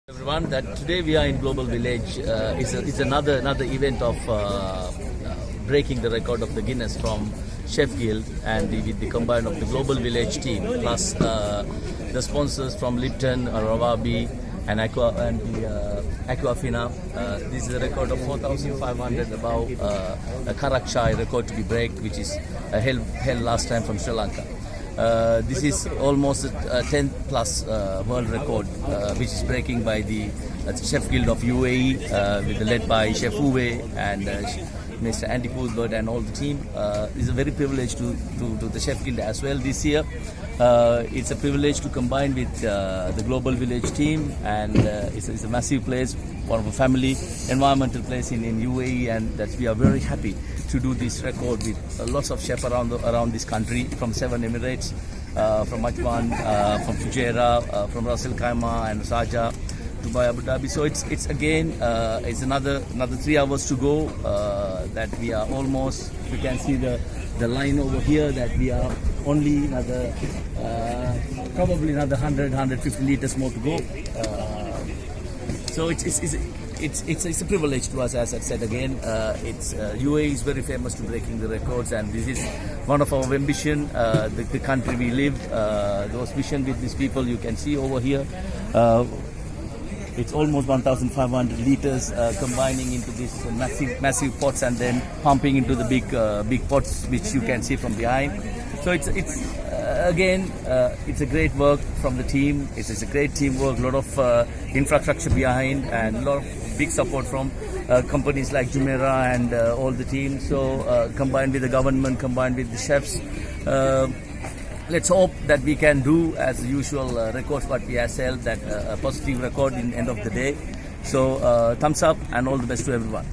Everyone, that today we are in Global Village. It's another event of breaking the record of the Guinness from Chef Guild, and with the combine of the Global Village team plus the sponsors from Lipton, Rawabi, and Aquafina. This is a record of 4,500 above a Karak Chai record to be break, which is held last time from Sri Lanka. This is almost a 10th plus world record, which is breaking by the Chef Guild of UAE, led by Chef Uwe and Mr. Andy Poolbert and all the team. It's a very privilege to the Chef Guild as well this year. It's a privilege to combine with the Global Village team, and it's a massive place, one of a family environmental place in UAE, and that we are very happy to do this record with lots of chefs around this country, from 7 Emirates, from Ajman, from Fujairah, from Ras Al Khaimah and Sharjah, Dubai, Abu Dhabi. So it's again it's another 3 hours to go. That we are almost. You can see the line over here. That we are only another probably another 150 liters more to go. So it's a privilege to us, as I said again. UAE is very famous to breaking the records, and this is one of our ambition. The country we live, those mission with these people you can see over here. It's almost 1,500 liters combining into these massive pots and then pumping into the big pots, which you can see from behind. So it's again it's a great work from the team. It's a great teamwork, a lot of infrastructure behind, and a lot of big support from companies like Jumeirah and all the team. So combined with the government, combined with the chefs, let's hope that we can do as usual records what we have set, that a positive record in the end of the day. So thumbs up and all the best to everyone.